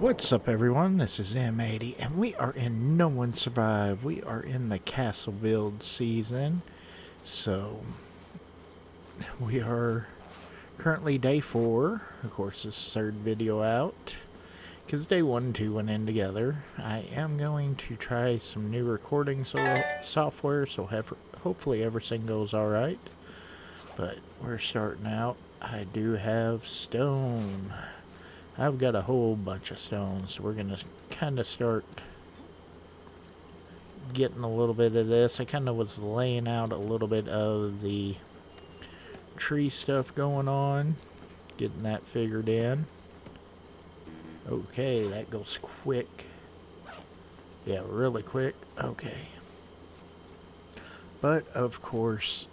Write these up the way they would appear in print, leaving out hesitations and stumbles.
What's up, everyone? This is M80, and we are in No One Survived. We are in the castle build season, so we are currently day 4. Of course, this is third video out, because day 1 and 2 went in together. I am going to try some new recording software, so hopefully everything goes alright. But we're starting out. I do have stone. I've got a whole bunch of stones, so we're going to kind of start getting a little bit of this. I kind of was laying out a little bit of the tree stuff going on, getting that figured in. Okay, that goes quick. Yeah, really quick. Okay. But, of course,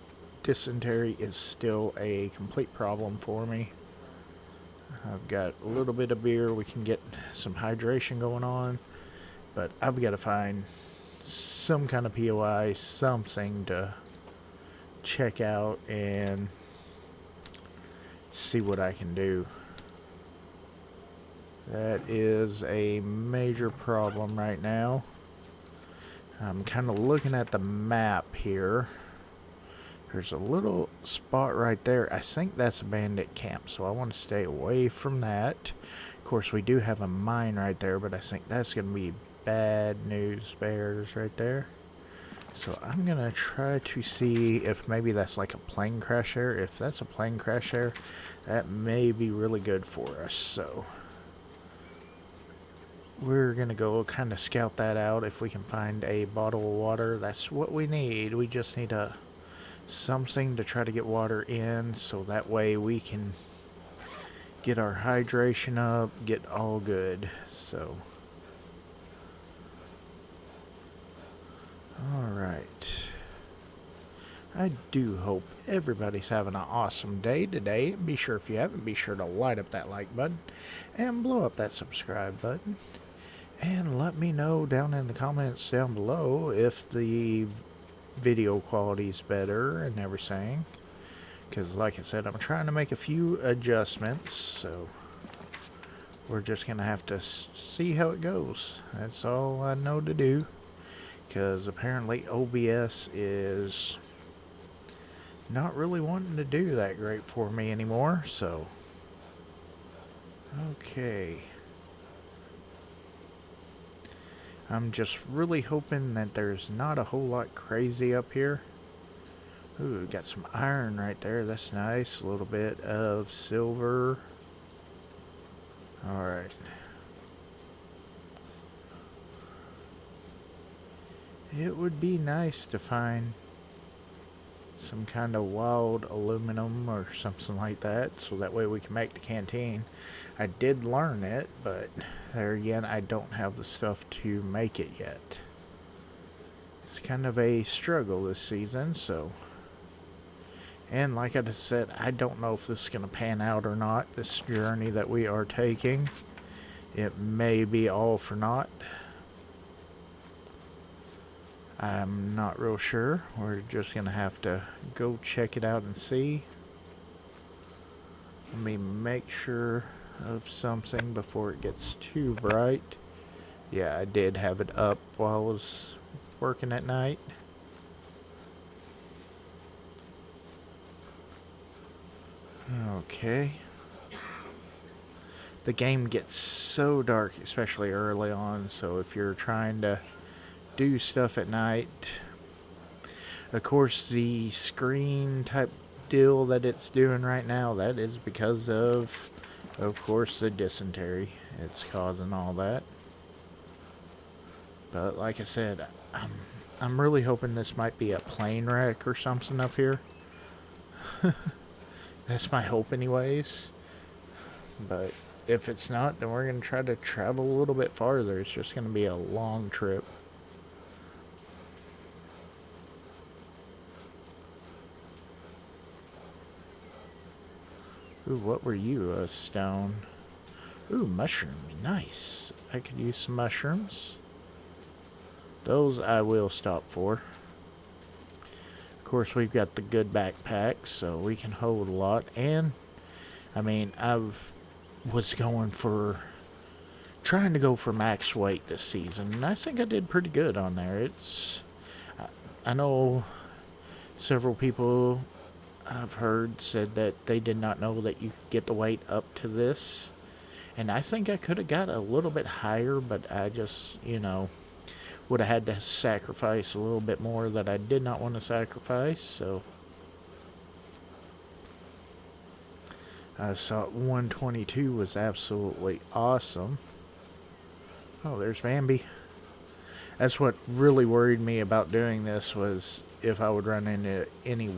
dysentery is still a complete problem for me. I've got a little bit of beer. We can get some hydration going on. But I've got to find some kind of POI, something to check out and see what I can do. That is a major problem right now. I'm kind of looking at the map here. There's a little spot right there. I think that's a bandit camp, so I want to stay away from that. Of course, we do have a mine right there, but I think that's going to be bad news bears right there. So I'm going to try to see if maybe that's like a plane crash area. If that's a plane crash area, that may be really good for us. So we're going to go kind of scout that out. If we can find a bottle of water, that's what we need. We just need something to try to get water in, so that way we can get our hydration up, get all good. So alright, I do hope everybody's having an awesome day today. Be sure, if you haven't, be sure to light up that like button and blow up that subscribe button, and let me know down in the comments down below if the video quality is better and everything, because like I said, I'm trying to make a few adjustments, so we're just gonna have to see how it goes. That's all I know to do, because apparently OBS is not really wanting to do that great for me anymore. So okay, I'm just really hoping that there's not a whole lot crazy up here. Ooh, we got some iron right there. That's nice. A little bit of silver. Alright. It would be nice to find some kind of wild aluminum or something like that, so that way we can make the canteen. I did learn it, but there again, I don't have the stuff to make it yet. It's kind of a struggle this season, so. And like I just said, I don't know if this is going to pan out or not, this journey that we are taking. It may be all for naught. I'm not real sure. We're just going to have to go check it out and see. Let me make sure of something before it gets too bright. Yeah, I did have it up while I was working at night. Okay. The game gets so dark, especially early on, so if you're trying to do stuff at night, of course the screen type deal that it's doing right now, that is because of course, the dysentery. It's causing all that. But like I said, I'm really hoping this might be a plane wreck or something up here. That's my hope anyways. But if it's not, then we're going to try to travel a little bit farther. It's just going to be a long trip. Ooh, what were you? A stone. Ooh, mushroom. Nice. I could use some mushrooms. Those I will stop for. Of course, we've got the good backpacks, so we can hold a lot. And, I mean, I was going for trying to go for max weight this season, and I think I did pretty good on there. I know several people I've heard said that they did not know that you could get the weight up to this, and I think I could have got a little bit higher, but I just, would have had to sacrifice a little bit more that I did not want to sacrifice, so I saw 122 was absolutely awesome. Oh, there's Bambi. That's what really worried me about doing this, was if I would run into any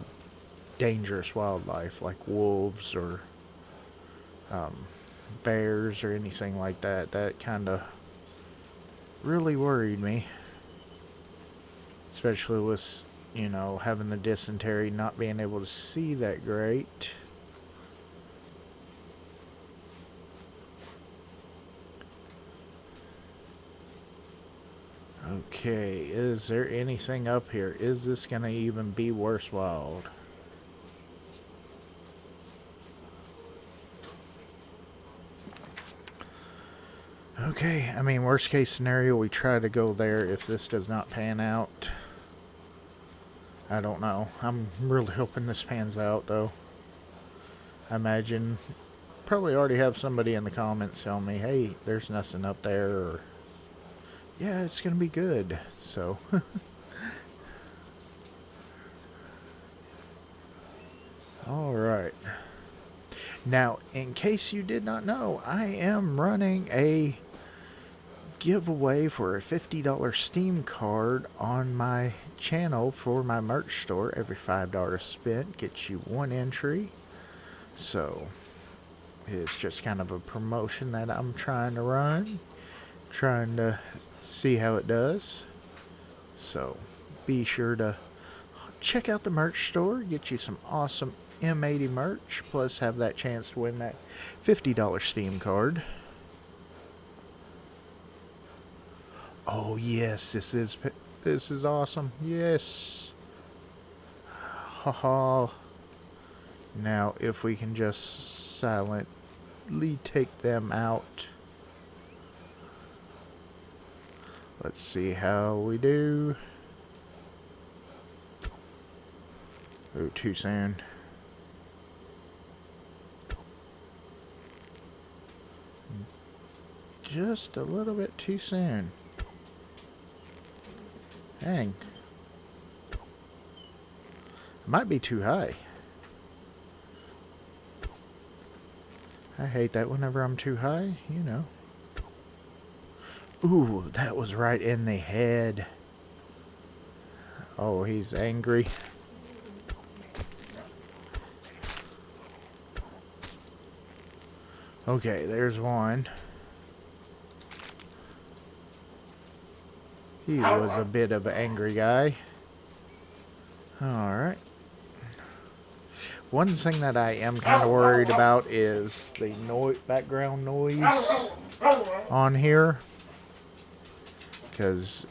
dangerous wildlife like wolves or bears or anything like that. That kind of really worried me, especially with having the dysentery, not being able to see that great. Okay, is there anything up here? Is this gonna even be worthwhile? Okay, I mean, worst case scenario, we try to go there. If this does not pan out, I don't know. I'm really hoping this pans out, though. I imagine probably already have somebody in the comments telling me, hey, there's nothing up there, or yeah, it's gonna be good. So all right. Now, in case you did not know, I am running a giveaway for a $50 Steam card on my channel for my merch store. Every $5 spent gets you one entry. So it's just kind of a promotion that I'm trying to run, trying to see how it does. So be sure to check out the merch store, get you some awesome M80 merch, plus have that chance to win that $50 Steam card. Oh yes, this is awesome. Yes. Haha. Now if we can just silently take them out. Let's see how we do. Oh, too soon. Just a little bit too soon. Dang. Might be too high. I hate that whenever I'm too high, Ooh, that was right in the head. Oh, he's angry. Okay, there's one. He was a bit of an angry guy. Alright. One thing that I am kind of worried about is the background noise on here. Because,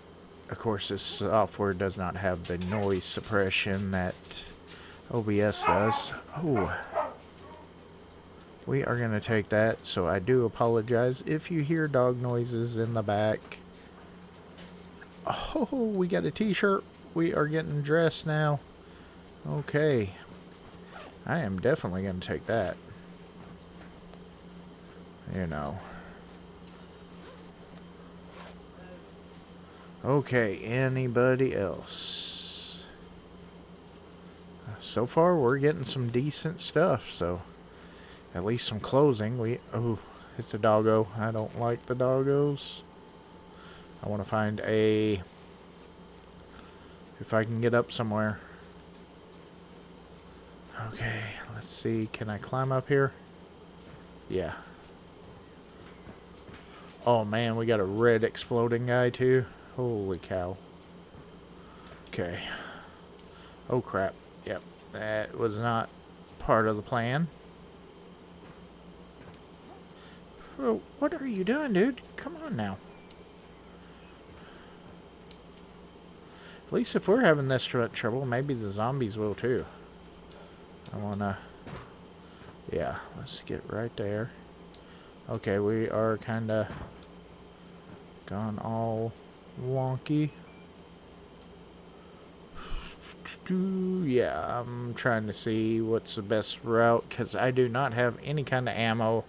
of course, this software does not have the noise suppression that OBS does. Oh. We are going to take that, so I do apologize if you hear dog noises in the back. Oh, we got a t-shirt. We are getting dressed now. Okay. I am definitely going to take that. Okay, anybody else? So far, we're getting some decent stuff, so at least some closing. Oh, it's a doggo. I don't like the doggos. I want to find if I can get up somewhere. Okay, let's see. Can I climb up here? Yeah. Oh man, we got a red exploding guy too. Holy cow. Okay. Oh crap. Yep. That was not part of the plan. Oh, what are you doing, dude? Come on now. At least if we're having this trouble, maybe the zombies will too. I wanna... Yeah, let's get right there. Okay, we are kinda Gone all wonky. Yeah, I'm trying to see what's the best route because I do not have any kind of ammo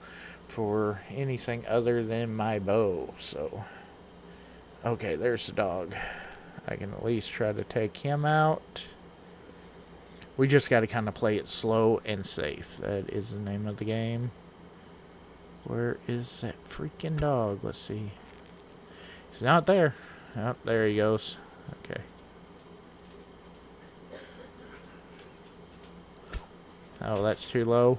for anything other than my bow. So, okay, there's the dog. I can at least try to take him out. We just got to kind of play it slow and safe. That is the name of the game. Where is that freaking dog? Let's see. He's not there. Oh, there he goes. Okay. Oh, that's too low.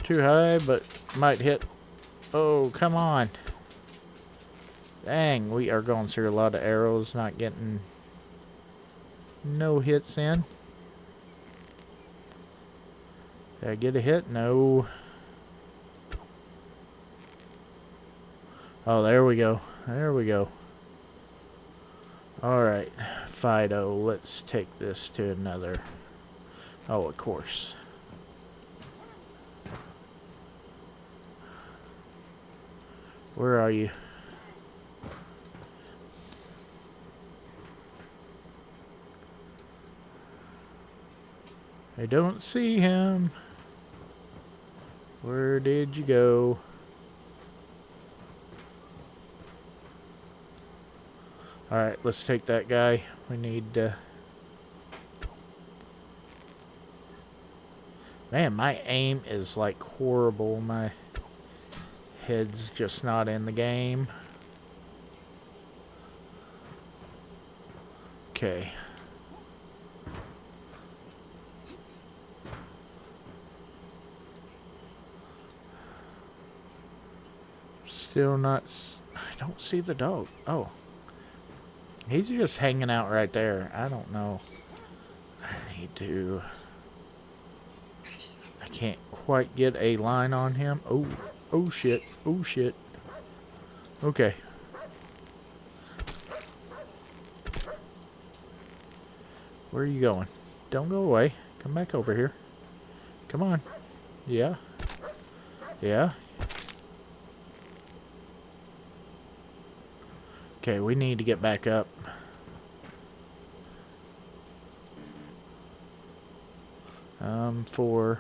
Too high, but might hit. Oh, come on. Dang, we are going through a lot of arrows, not getting no hits in. Did I get a hit? No. Oh, there we go. There we go. Alright, Fido, let's take this to another. Oh, of course. Where are you? I don't see him. Where did you go? Alright, let's take that guy. We need Man, my aim is like horrible. My head's just not in the game. Okay. Still not... I don't see the dog. Oh. He's just hanging out right there. I don't know. I need to... I can't quite get a line on him. Oh. Oh shit. Oh shit. Okay. Where are you going? Don't go away. Come back over here. Come on. Yeah. Yeah. Okay, we need to get back up. For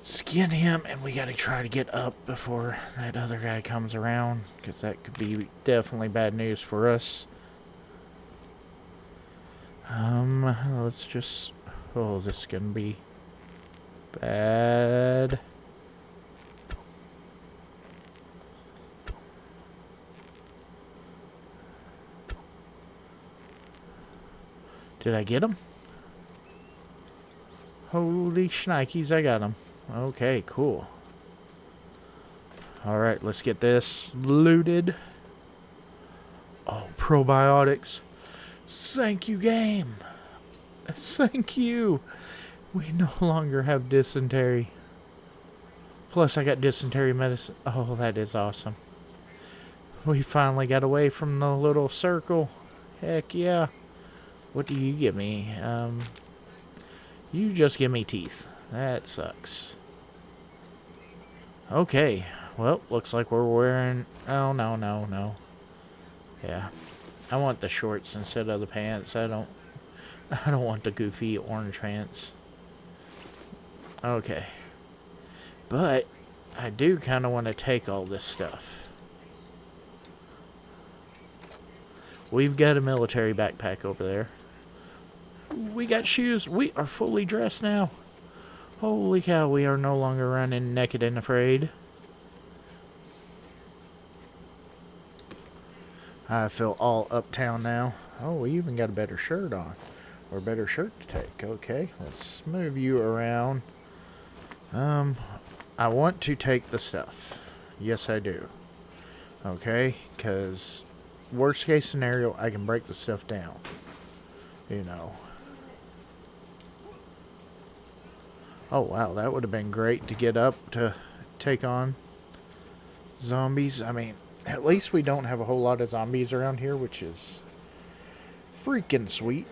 skin him, and we gotta try to get up before that other guy comes around, because that could be definitely bad news for us. Let's just... Oh, this is gonna be bad. Did I get him? Holy shnikes, I got him. Okay, cool. Alright, let's get this looted. Oh, probiotics. Thank you, game. Thank you. We no longer have dysentery. Plus, I got dysentery medicine. Oh, that is awesome. We finally got away from the little circle. Heck yeah. What do you give me? You just give me teeth. That sucks. Okay. Well, looks like we're wearing... Oh, no, no, no. Yeah. I want the shorts instead of the pants. I don't want the goofy orange pants. Okay. But I do kind of want to take all this stuff. We've got a military backpack over there. We got shoes. We are fully dressed now. Holy cow, we are no longer running naked and afraid. I feel all uptown now. Oh, we even got a better shirt on. Or a better shirt to take. Okay, let's move you around. I want to take the stuff. Yes, I do. Okay, because worst case scenario, I can break the stuff down. You know. Oh, wow, that would have been great to get up to take on zombies. I mean, at least we don't have a whole lot of zombies around here, which is freaking sweet.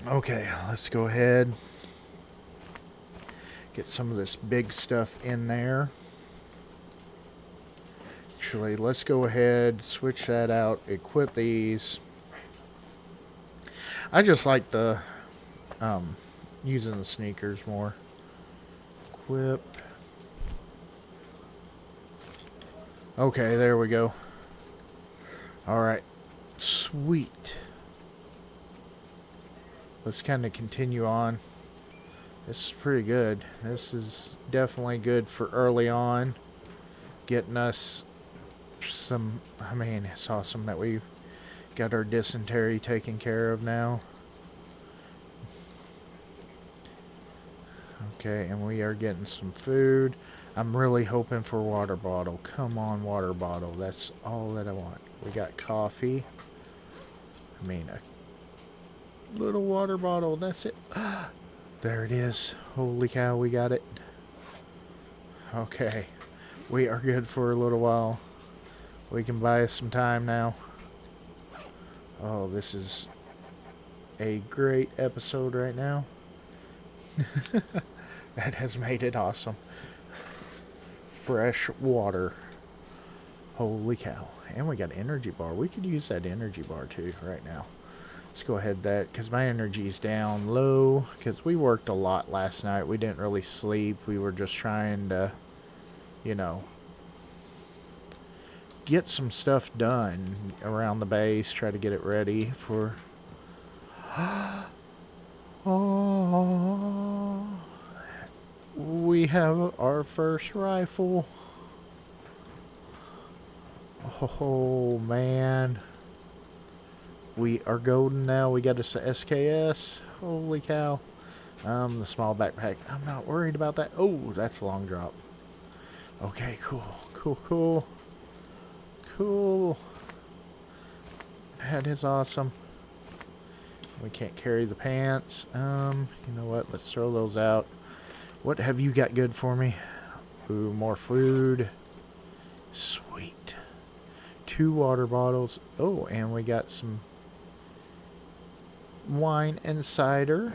Okay, let's go ahead. Get some of this big stuff in there. Actually, let's go ahead, switch that out, equip these. I just like the using the sneakers more. Equip. Okay, there we go. Alright. Sweet. Let's kind of continue on. This is pretty good. This is definitely good for early on. Getting us some... I mean, it's awesome that we got our dysentery taken care of now. Okay, and we are getting some food. I'm really hoping for a water bottle. Come on, water bottle. That's all that I want. We got coffee. I mean, a little water bottle. That's it. There it is. Holy cow, we got it. Okay. We are good for a little while. We can buy us some time now. Oh, this is a great episode right now. That has made it awesome. Fresh water. Holy cow. And we got an energy bar. We could use that energy bar too right now. Let's go ahead that, because my energy's down low, because we worked a lot last night. We didn't really sleep. We were just trying to, you know, get some stuff done around the base, try to get it ready for... Oh, we have our first rifle. Oh, man. We are golden now. We got us a SKS. Holy cow. The small backpack. I'm not worried about that. Oh, that's a long drop. Okay, cool. Cool. That is awesome. We can't carry the pants. You know what? Let's throw those out. What have you got good for me? Ooh, more food. Sweet. 2 water bottles. Oh, and we got some wine and cider.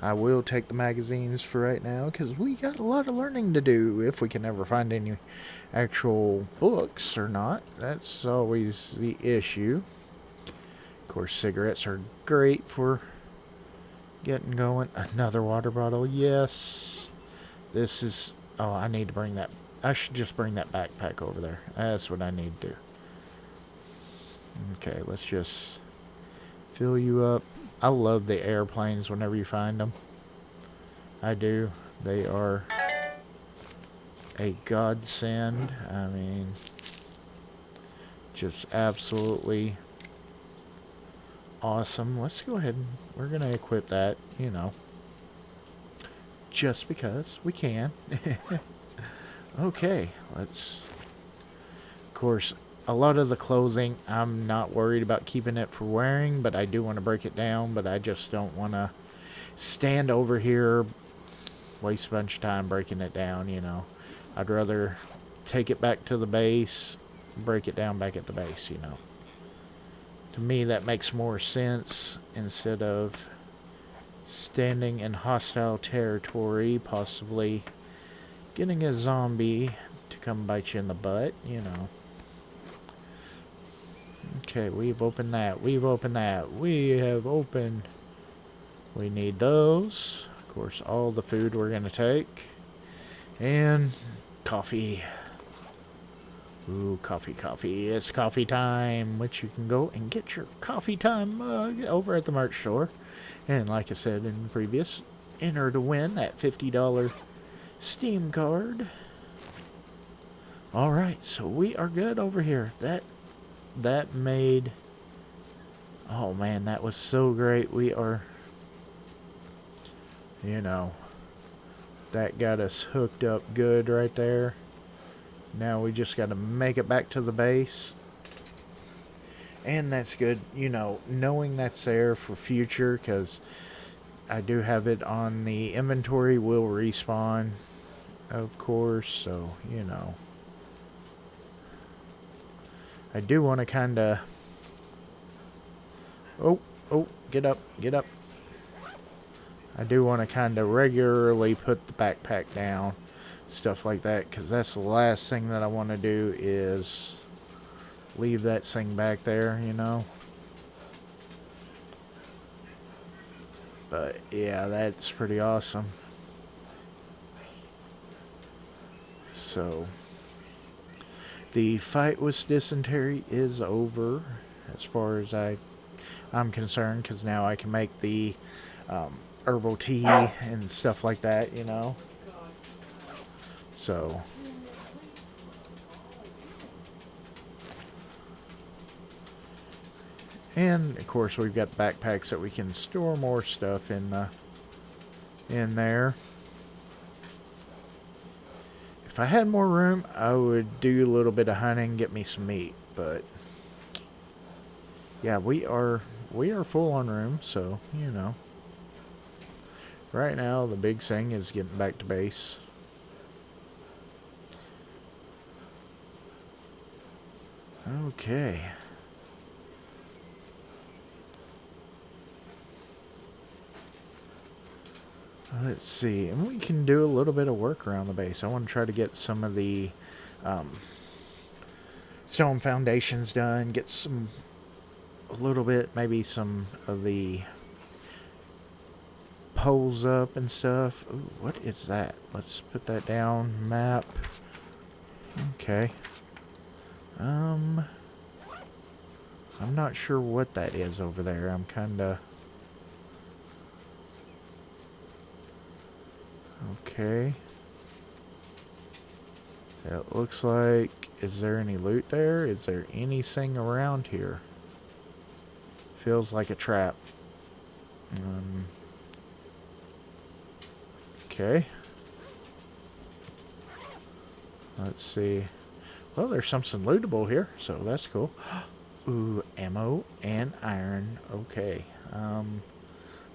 I will take the magazines for right now, because we got a lot of learning to do, if we can ever find any actual books or not. That's always the issue. Of course, cigarettes are great for getting going. Another water bottle, yes. This is... Oh, I need to bring that... I should just bring that backpack over there. That's what I need to do. Okay, let's just fill you up. I love the airplanes whenever you find them. I do. They are a godsend. I mean, just absolutely awesome. Let's go ahead and we're going to equip that, you know, just because we can. Okay, let's... Of course, a lot of the clothing, I'm not worried about keeping it for wearing, but I do want to break it down, but I just don't want to stand over here, waste a bunch of time breaking it down, you know. I'd rather take it back to the base, break it down back at the base, you know. To me, that makes more sense instead of standing in hostile territory, possibly getting a zombie to come bite you in the butt, you know. Okay, we've opened that. We have opened. We need those. Of course, all the food we're going to take. And coffee. Ooh, coffee. It's coffee time, which you can go and get your coffee time mug over at the merch store. And like I said in the previous, enter to win that $50 Steam card. Alright, so we are good over here. That made... Oh man, that was so great. We are... You know, that got us hooked up good right there. Now we just got to make it back to the base. And that's good, you know, knowing that's there for future, because I do have it on the inventory, will respawn, of course, so, you know. I do want to kind of... Oh, get up. I do want to kind of regularly put the backpack down stuff like that, because that's the last thing that I want to do is leave that thing back there, you know. But yeah, that's pretty awesome. So the fight with dysentery is over as far as I'm concerned, because now I can make the herbal tea and stuff like that, you know. So and of course we've got backpacks that we can store more stuff in there. If I had more room, I would do a little bit of hunting, get me some meat, but yeah, we are full on room, so you know. Right now the big thing is getting back to base. Okay. Let's see, and we can do a little bit of work around the base. I want to try to get some of the stone foundations done, get a little bit, maybe some of the poles up and stuff. Ooh, what is that? Let's put that down. Map. Okay. I'm not sure what that is over there. I'm kinda... Okay. It looks like... Is there any loot there? Is there anything around here? Feels like a trap. Okay. Let's see. Well, there's something lootable here, so that's cool. Ooh, ammo and iron. Okay.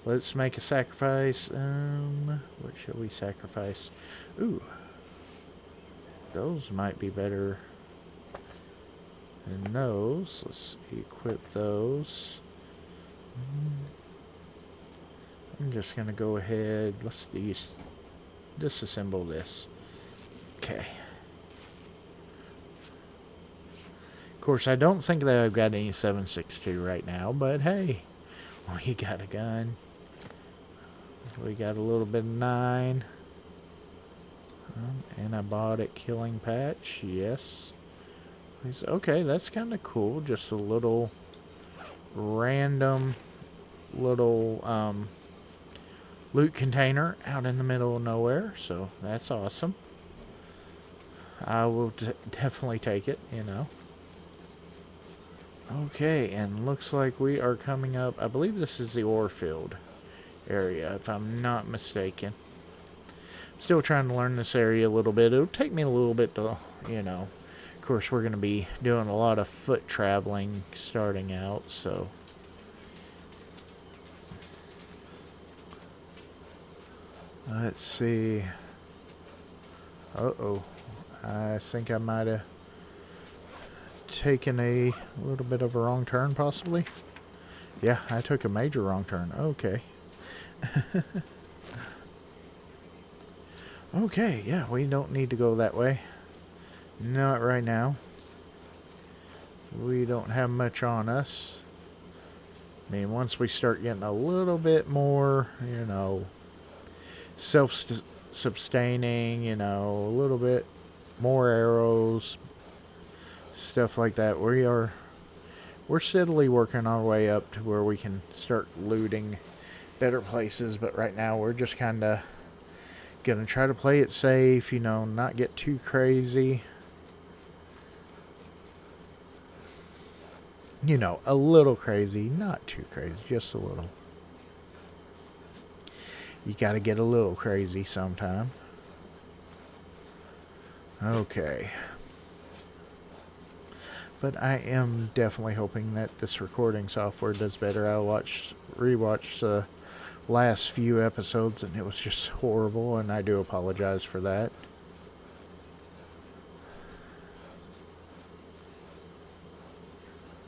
Let's make a sacrifice. What shall we sacrifice? Ooh. Those might be better than those. Let's equip those. I'm just going to go ahead. Let's disassemble this. Okay. Of course, I don't think that I've got any 7.62 right now, but hey, we got a gun. We got a little bit of 9. Antibiotic killing patch, yes. Okay, that's kind of cool. Just a little random little loot container out in the middle of nowhere, so that's awesome. I will definitely take it, you know. Okay, and looks like we are coming up. I believe this is the ore field area, if I'm not mistaken. Still trying to learn this area a little bit. It'll take me a little bit to, you know. Of course, we're going to be doing a lot of foot traveling starting out, so. Let's see. Uh-oh. I think I might have taken a little bit of a wrong turn, possibly. Yeah, I took a major wrong turn. Okay. Okay, yeah, we don't need to go that way. Not right now. We don't have much on us. I mean, once we start getting a little bit more, you know, self-sustaining, you know, a little bit more arrows, stuff like that, we're steadily working our way up to where we can start looting better places. But right now, we're just kind of gonna try to play it safe, you know, not get too crazy. You know, a little crazy, not too crazy, just a little. You gotta get a little crazy sometime. Okay. But I am definitely hoping that this recording software does better. I rewatched the last few episodes and it was just horrible, and I do apologize for that.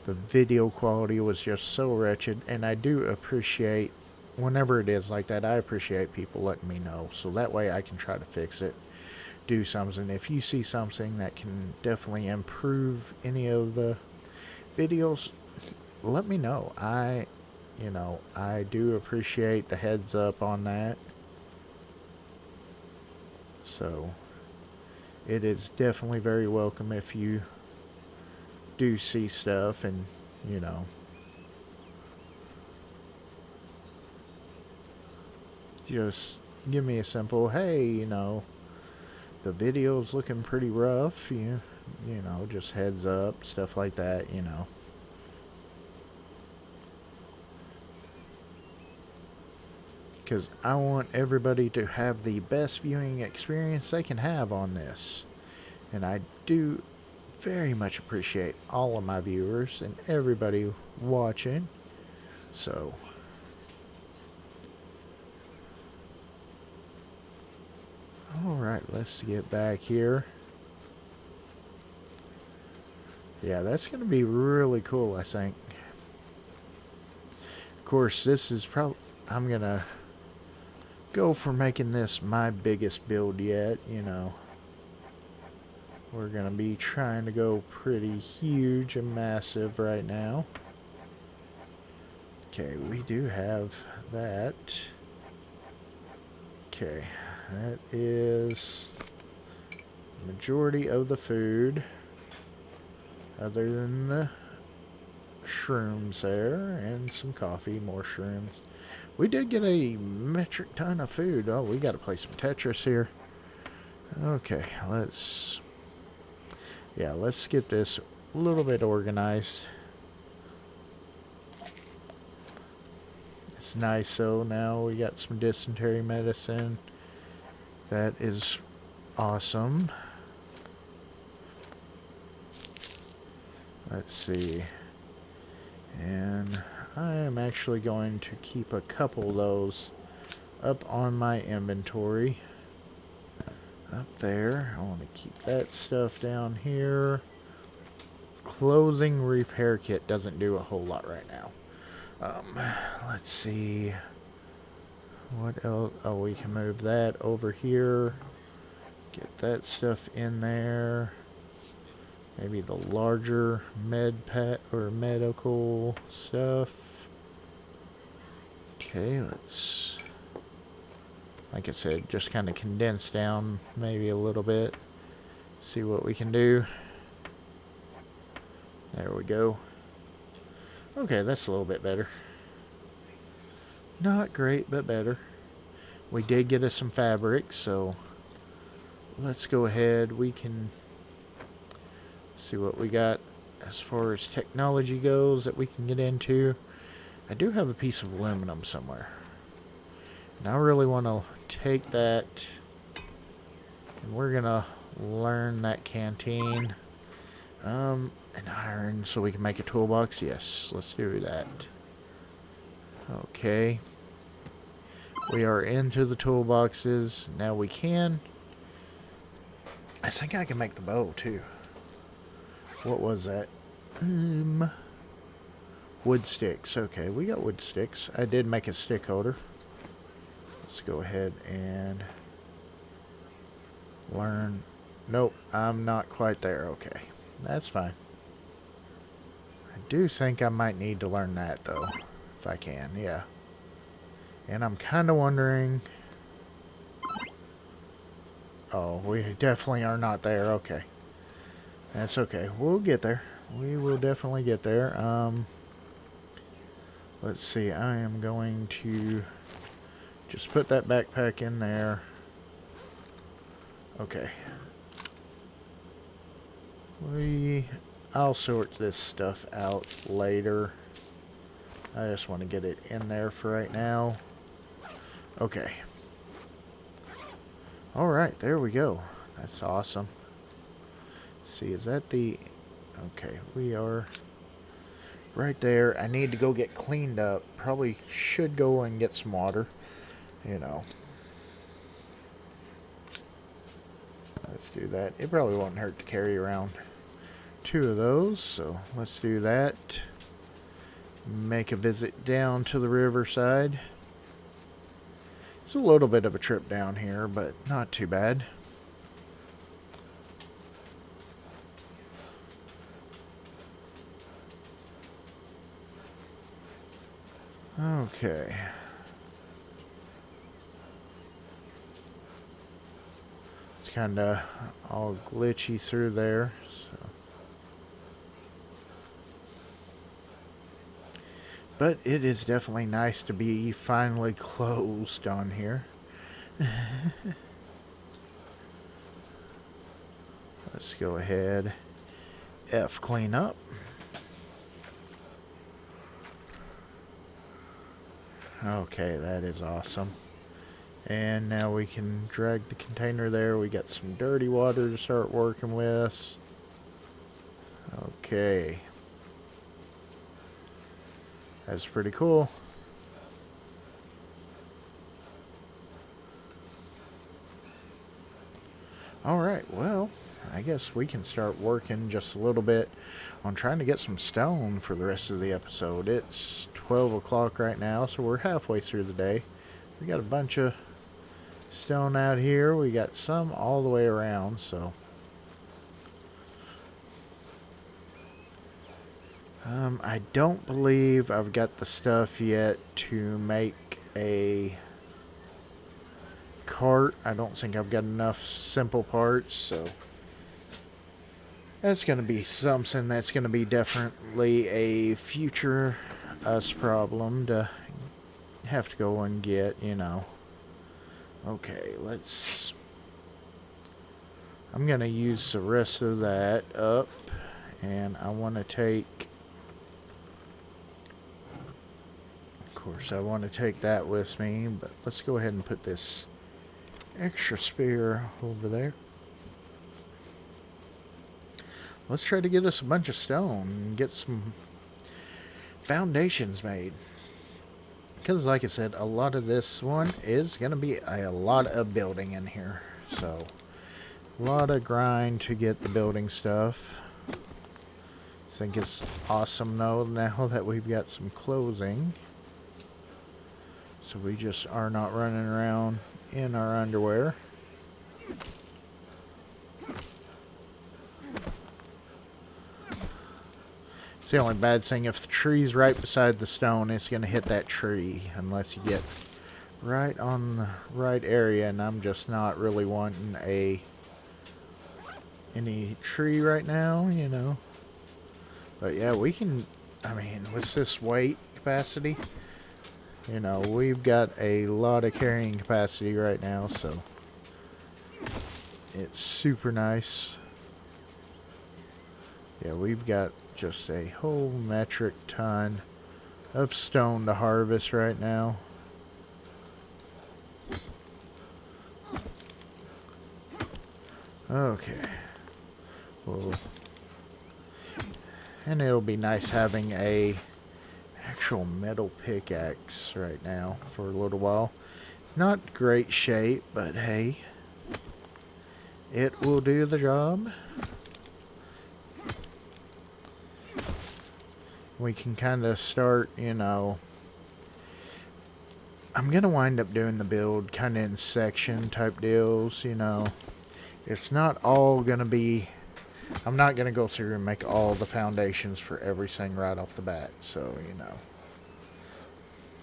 The video quality was just so wretched, and I do appreciate, whenever it is like that, I appreciate people letting me know, so that way I can try to fix it. do something. If you see something that can definitely improve any of the videos, let me know. I do appreciate the heads up on that. So it is definitely very welcome if you do see stuff and, just give me a simple, hey, the video's looking pretty rough, just heads up, stuff like that. Because I want everybody to have the best viewing experience they can have on this. And I do very much appreciate all of my viewers and everybody watching. So, alright, let's get back here. Yeah, that's going to be really cool, I think. Of course, this is probably... I'm going to go for making this my biggest build yet, We're going to be trying to go pretty huge and massive right now. Okay, we do have that. Okay, that is the majority of the food, other than the shrooms there, and some coffee, more shrooms. We did get a metric ton of food. Oh, we got to play some Tetris here. Okay, let's get this a little bit organized. It's nice, so now we got some dysentery medicine. That is awesome. Let's see. And I am actually going to keep a couple of those up on my inventory. Up there. I want to keep that stuff down here. Clothing repair kit doesn't do a whole lot right now. Let's see. What else? Oh, we can move that over here. Get that stuff in there. Maybe the larger med pet or medical stuff. Okay, let's, like I said, just kind of condense down maybe a little bit. See what we can do. There we go. Okay, that's a little bit better. Not great, but better. We did get us some fabric, so let's go ahead. We can see what we got as far as technology goes that we can get into. I do have a piece of aluminum somewhere, and I really want to take that, and we're gonna learn that canteen. An iron so we can make a toolbox. Yes, let's do that. Okay, we are into the toolboxes now. We can, I think I can make the bow too. What was that? Wood sticks. Okay, we got wood sticks. I did make a stick holder. Let's go ahead and learn. Nope, I'm not quite there. Okay, that's fine. I do think I might need to learn that though, if I can. Yeah. And I'm kind of wondering. Oh, we definitely are not there. Okay. That's okay. We'll get there. We will definitely get there. Let's see. I am going to just put that backpack in there. Okay. I'll sort this stuff out later. I just want to get it in there for right now. Okay. Alright, there we go. That's awesome. See, is that the... Okay, we are right there. I need to go get cleaned up. Probably should go and get some water. Let's do that. It probably won't hurt to carry around 2 of those, so let's do that. Make a visit down to the riverside. It's a little bit of a trip down here, but not too bad. Okay. It's kind of all glitchy through there. So. But it is definitely nice to be finally closed on here. Let's go ahead. F clean up. Okay, that is awesome. And now we can drag the container there. We got some dirty water to start working with. Okay. That's pretty cool. Alright, well, I guess we can start working just a little bit on trying to get some stone for the rest of the episode. It's 12 o'clock right now, so we're halfway through the day. We got a bunch of stone out here. We got some all the way around, so... I don't believe I've got the stuff yet to make a cart. I don't think I've got enough simple parts, so that's going to be something that's going to be definitely a future us problem to have to go and get, you know. Okay, let's... I'm going to use the rest of that up, and I want to take... Of course, I want to take that with me, but let's go ahead and put this extra spear over there. Let's try to get us a bunch of stone and get some foundations made. Because, like I said, a lot of this one is going to be a lot of building in here. So, a lot of grind to get the building stuff. I think it's awesome, though, now that we've got some clothing. So we just are not running around in our underwear. It's the only bad thing. If the tree's right beside the stone, it's going to hit that tree unless you get right on the right area. And I'm just not really wanting any tree right now, you know. But yeah, we can, I mean, with this weight capacity... You know, we've got a lot of carrying capacity right now, so it's super nice. Yeah, we've got just a whole metric ton of stone to harvest right now. Okay. Well, and it'll be nice having a actual metal pickaxe right now for a little while. Not great shape, but hey, it will do the job. We can kind of start, you know, I'm gonna wind up doing the build kind of in section type deals, you know. It's not all gonna be, I'm not gonna go through and make all the foundations for everything right off the bat, so, you know.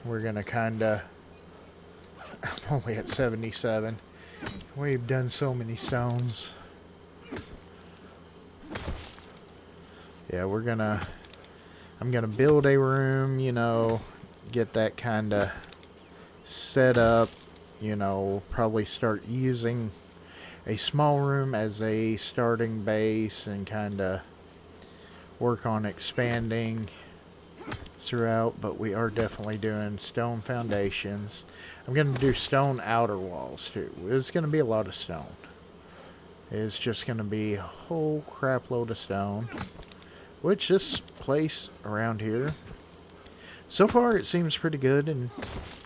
We're gonna kinda, I'm only at 77. We've done so many stones. Yeah, I'm gonna build a room, you know, get that kinda set up, you know, probably start using a small room as a starting base and kinda work on expanding throughout, but we are definitely doing stone foundations. I'm going to do stone outer walls too. It's going to be a lot of stone. It's just going to be a whole crap load of stone, which this place around here, so far it seems pretty good and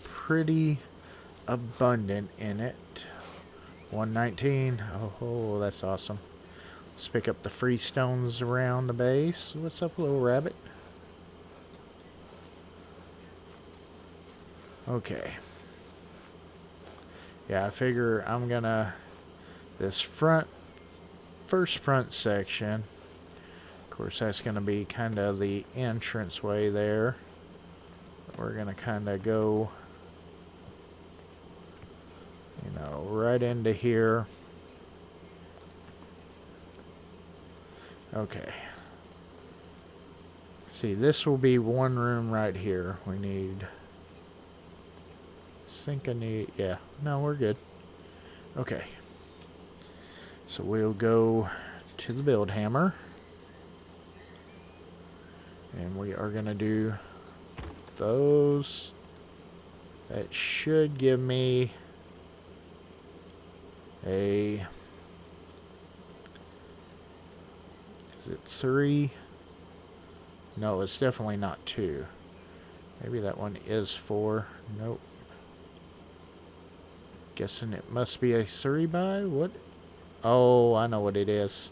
pretty abundant in it. 119. Oh, that's awesome. Let's pick up the free stones around the base. What's up, little rabbit? Okay. Yeah, I figure I'm gonna, this first front section, of course that's gonna be kind of the entrance way there. We're gonna kind of go, you know, right into here. Okay. See, this will be one room right here. We need sink. I need, yeah. No, we're good. Okay. So we'll go to the build hammer. And we are going to do those. That should give me a... Is it 3? No, it's definitely not 2. Maybe that one is 4. Nope. Guessing it must be a 3 by? What? Oh, I know what it is.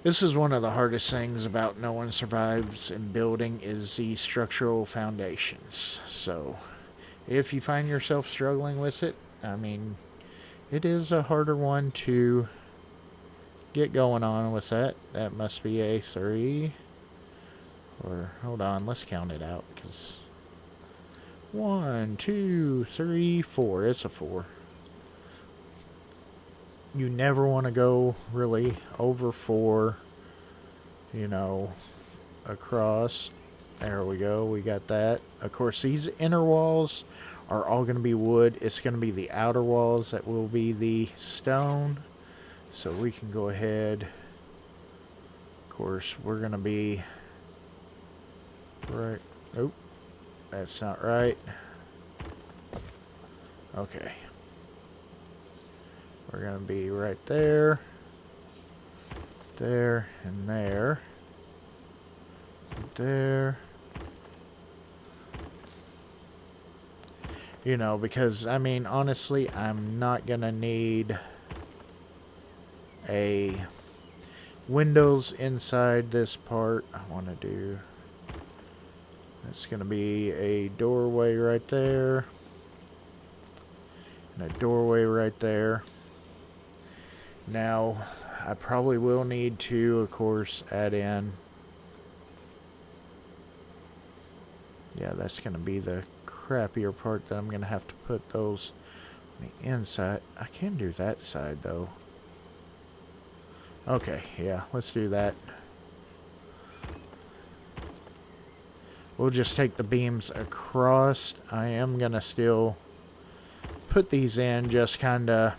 This is one of the hardest things about No One Survives in building is the structural foundations. So, if you find yourself struggling with it, I mean, it is a harder one to get going on with that. That must be a 3. Or, hold on, let's count it out, because 1, 2, 3, 4. It's a 4. You never want to go really over 4, you know, across. There we go. We got that. Of course, these inner walls are all going to be wood. It's going to be the outer walls that will be the stone. So we can go ahead. Of course, we're going to be right. Nope. That's not right. Okay. We're going to be right there, there, and there, there. You know, because, I mean, honestly, I'm not going to need a windows inside this part. I want to do... It's going to be a doorway right there, and a doorway right there. Now, I probably will need to, of course, add in... Yeah, that's going to be the crappier part that I'm going to have to put those on the inside. I can do that side, though. Okay, yeah, let's do that. We'll just take the beams across. I am going to still put these in just kind of...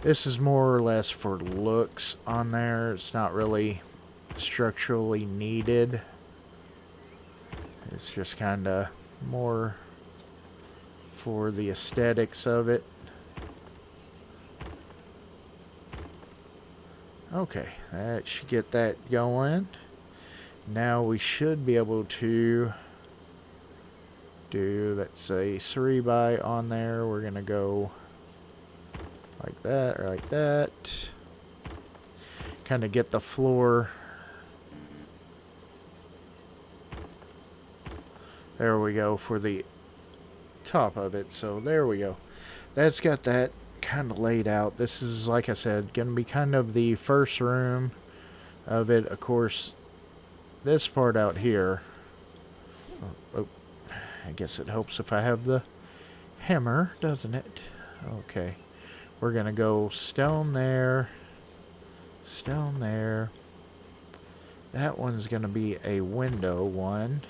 This is more or less for looks on there. It's not really structurally needed. It's just kind of more for the aesthetics of it. Okay, that should get that going. Now we should be able to do, let's say, 3 by on there. We're going to go like that or like that. Kind of get the floor. There we go for the top of it. So there we go. That's got that kind of laid out. This is, like I said, going to be kind of the first room of it. Of course, this part out here. Oh, I guess it helps if I have the hammer, doesn't it? Okay. We're going to go stone there. Stone there. That one's going to be a window one.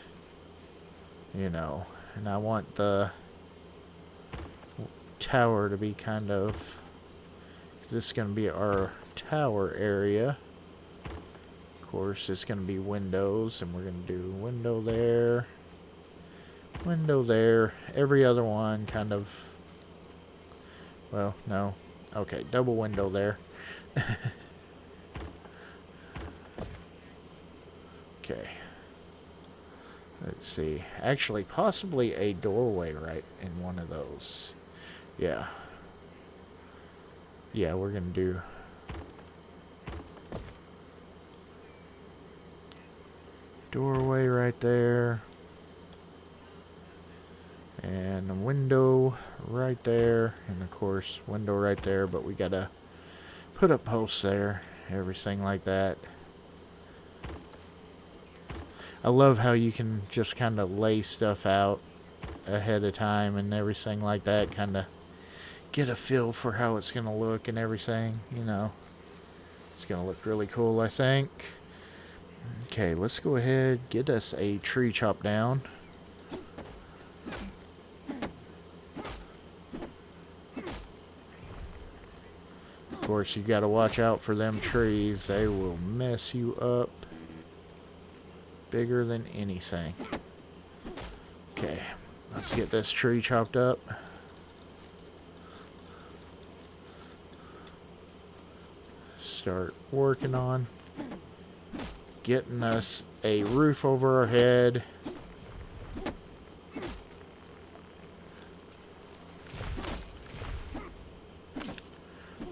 You know, and I want the tower to be kind of, 'cause this is going to be our tower area. Of course, it's going to be windows, and we're going to do window there, window there. Every other one kind of, well, no. Okay, double window there. Okay. Let's see. Actually, possibly a doorway right in one of those. Yeah. Yeah, we're going to do... doorway right there. And a window right there. And, of course, window right there. But we got to put up posts there. Everything like that. I love how you can just kind of lay stuff out ahead of time and everything like that, kind of get a feel for how it's going to look and everything, you know. It's going to look really cool, I think. Okay, let's go ahead, get us a tree chop down. Of course, you got to watch out for them trees. They will mess you up bigger than anything. Okay, let's get this tree chopped up. Start working on getting us a roof over our head.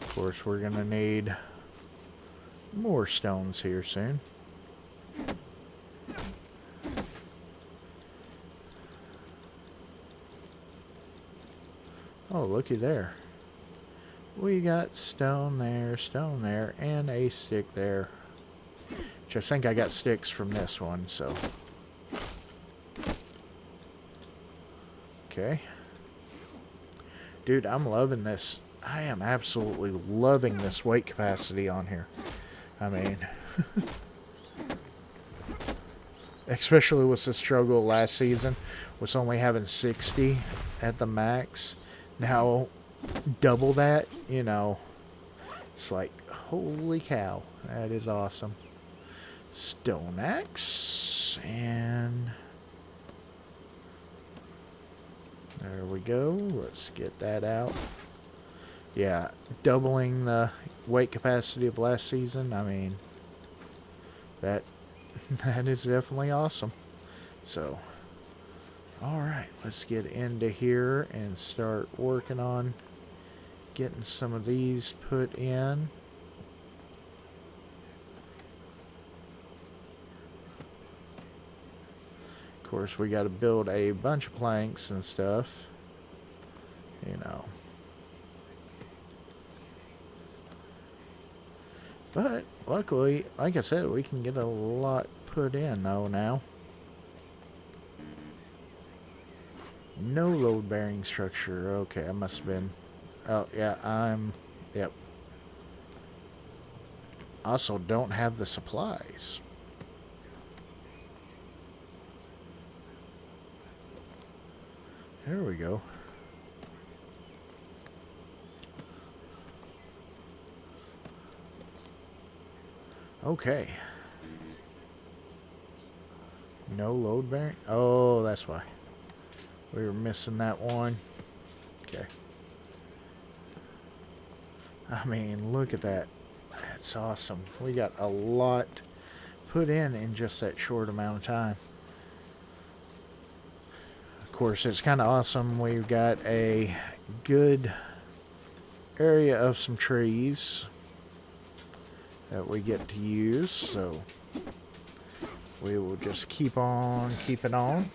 Of course, we're gonna need more stones here soon. Oh, looky there. We got stone there, and a stick there. Which I think I got sticks from this one, so. Okay. Dude, I'm loving this. I am absolutely loving this weight capacity on here. I mean, especially with the struggle last season, was only having 60 at the max. Now, double that, you know, it's like, holy cow, that is awesome. Stone axe, and there we go. Let's get that out. Yeah, doubling the weight capacity of last season. I mean, that is definitely awesome. So, all right, let's get into here and start working on getting some of these put in. Of course, we got to build a bunch of planks and stuff, you know. But luckily, like I said, we can get a lot put in though now. No load bearing structure. Okay, I must have been. Oh yeah, yep. Also, don't have the supplies. There we go. Okay. No load bearing. Oh, that's why. We were missing that one. Okay. I mean, look at that. That's awesome. We got a lot put in just that short amount of time. Of course, it's kind of awesome. We've got a good area of some trees that we get to use, so we will just keep on keeping on.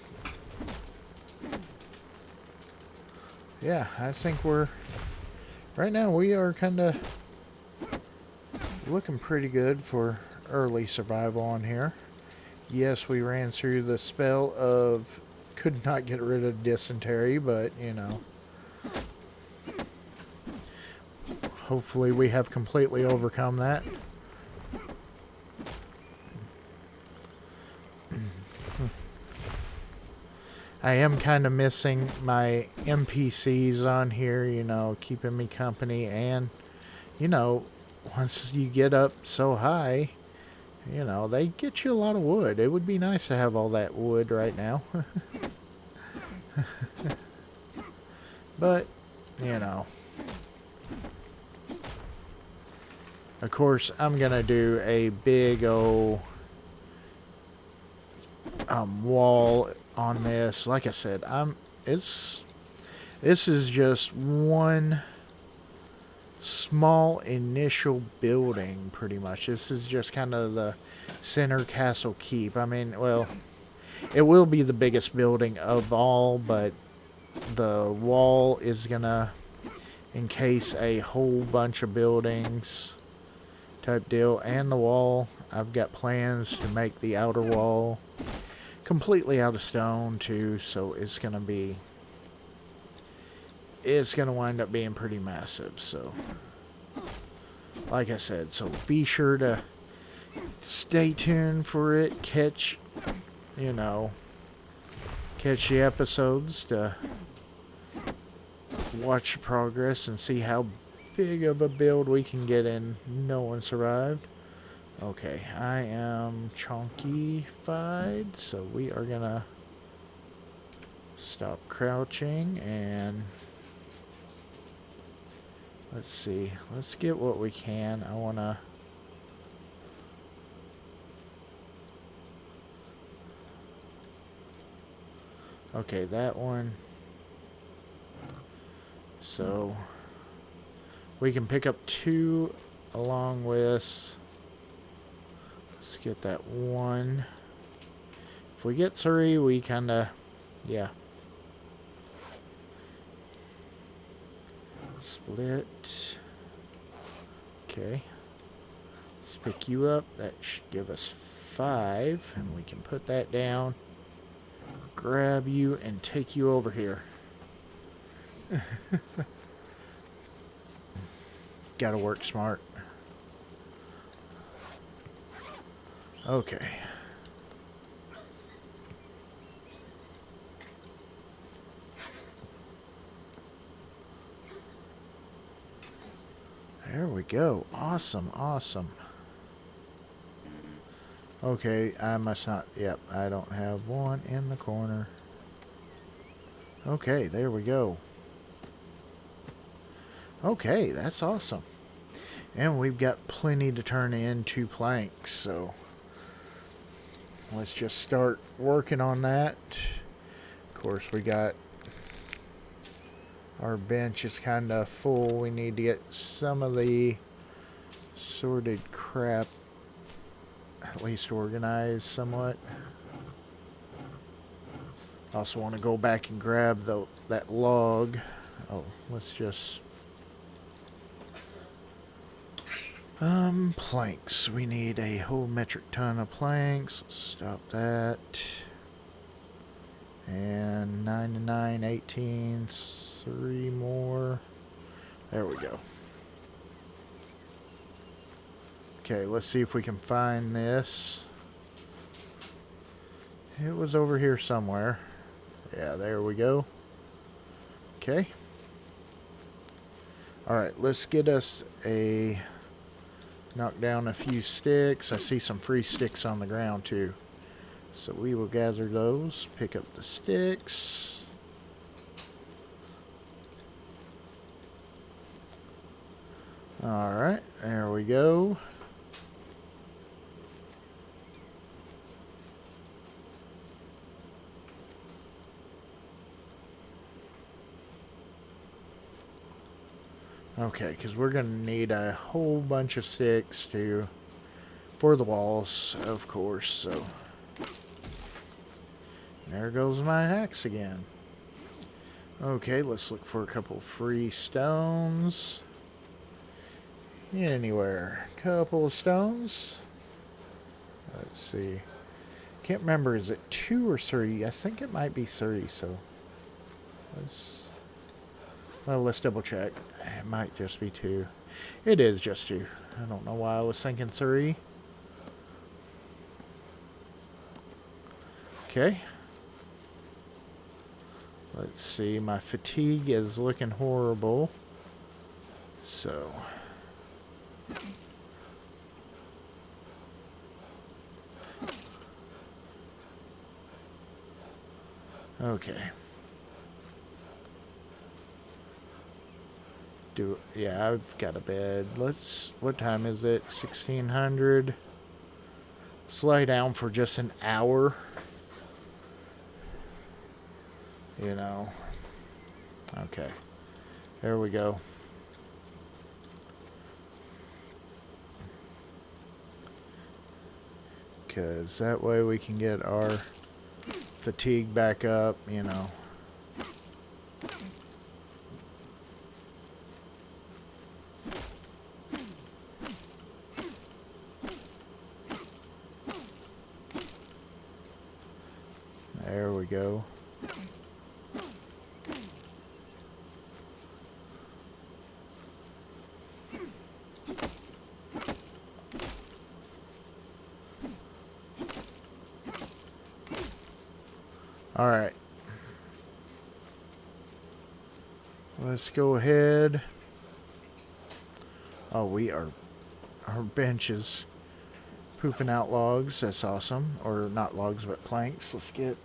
Yeah, I think right now we are kind of looking pretty good for early survival on here. Yes, we ran through the spell of could not get rid of dysentery, but you know, hopefully we have completely overcome that. I am kind of missing my NPCs on here, you know, keeping me company. And, you know, once you get up so high, you know, they get you a lot of wood. It would be nice to have all that wood right now. But, you know. Of course, I'm going to do a big old wall on this. Like I said, this is just one small initial building, pretty much. This is just kind of the center castle keep. I mean, well, it will be the biggest building of all, but the wall is gonna encase a whole bunch of buildings type deal. And the wall, I've got plans to make the outer wall completely out of stone too, so it's going to wind up being pretty massive. So like I said, so be sure to stay tuned for it. Catch the episodes to watch the progress and see how big of a build we can get in. No one survived. Okay, I am chonky-fied, so we are gonna stop crouching and let's see. Let's get what we can. I wanna... Okay, that one. So we can pick up 2 along with... Let's get that 1. If we get 3, we kinda... Yeah. Split. Okay. Let's pick you up. That should give us 5. And we can put that down. Grab you and take you over here. Gotta work smart. Okay. There we go. Awesome, awesome. Okay, I must not... Yep, I don't have one in the corner. Okay, there we go. Okay, that's awesome. And we've got plenty to turn into planks, so let's just start working on that. Of course, we got... Our bench is kind of full. We need to get some of the sorted crap at least organized somewhat. Also want to go back and grab that log. Oh, let's just... planks. We need a whole metric ton of planks. Let's stop that. And 9 and 9, 18, 3 more. There we go. Okay, let's see if we can find this. It was over here somewhere. Yeah, there we go. Okay. Alright, let's get us a... Knock down a few sticks. I see some free sticks on the ground too. So we will gather those. Pick up the sticks. Alright, there we go. Okay, because we're going to need a whole bunch of sticks for the walls, of course, so... There goes my axe again. Okay, let's look for a couple free stones. Anywhere. Couple of stones. Let's see. Can't remember, is it 2 or 3? I think it might be 3, so... let's double check. It might just be 2. It is just 2. I don't know why I was thinking 3. Okay. Let's see. My fatigue is looking horrible. So. Okay. Yeah, I've got a bed. What time is it? 1600. Let's lay down for just an hour. You know. Okay. There we go. Because that way we can get our fatigue back up, you know. go. Alright. Let's go ahead. Oh, our bench is pooping out logs. That's awesome. Or not logs, but planks. Let's get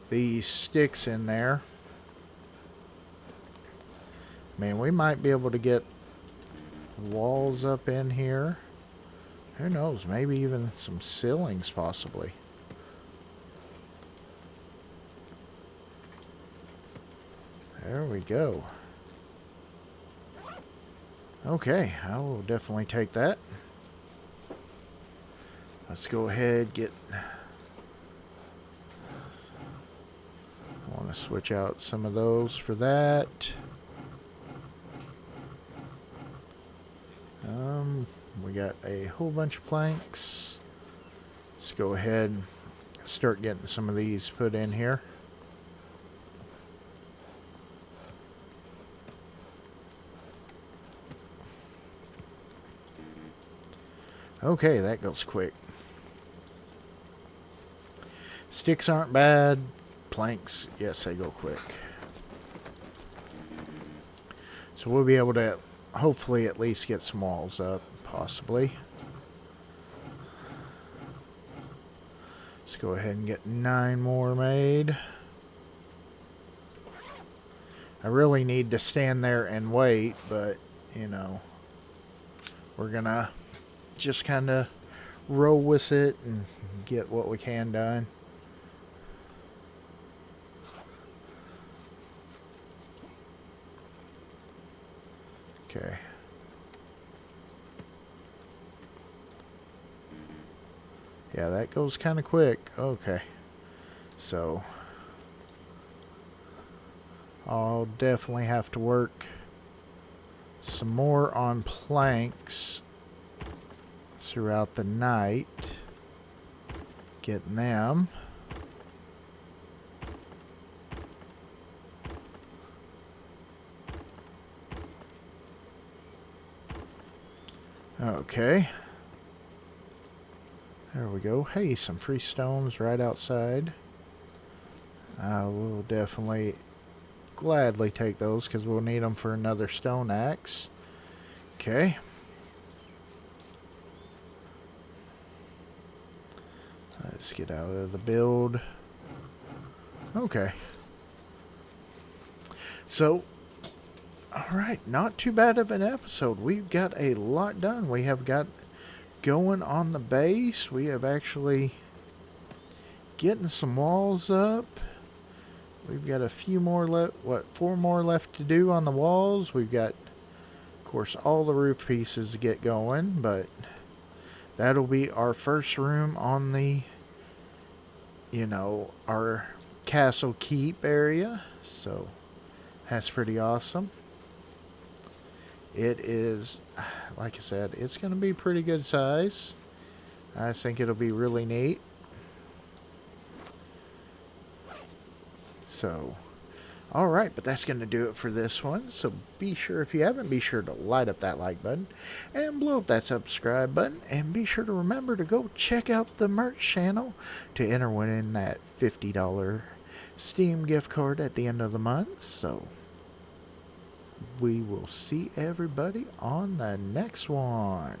these sticks in there. Man, we might be able to get walls up in here. Who knows? Maybe even some ceilings, possibly. There we go. Okay, I will definitely take that. Let's go ahead, I want to switch out some of those for that. We got a whole bunch of planks. Let's go ahead and start getting some of these put in here. Okay, that goes quick. Sticks aren't bad. Planks, yes, they go quick. So we'll be able to hopefully at least get some walls up, possibly. Let's go ahead and get 9 more made. I really need to stand there and wait, but, you know, we're gonna just kind of roll with it and get what we can done. Okay. Yeah, that goes kind of quick. Okay. So I'll definitely have to work some more on planks throughout the night. Getting them. Okay. There we go. Hey, some free stones right outside. I will definitely gladly take those because we'll need them for another stone axe. Okay. Let's get out of the build. Okay. So, alright, not too bad of an episode. We've got a lot done. We have got going on the base. We have actually getting some walls up. We've got a few more left, 4 more left to do on the walls. We've got, of course, all the roof pieces to get going, but that'll be our first room on the, you know, our castle keep area. So that's pretty awesome. It is, like I said, it's going to be pretty good size. I think it'll be really neat. So, alright, but that's going to do it for this one. So be sure, if you haven't, be sure to light up that like button and blow up that subscribe button. And be sure to remember to go check out the merch channel to enter win that $50 Steam gift card at the end of the month. So we will see everybody on the next one.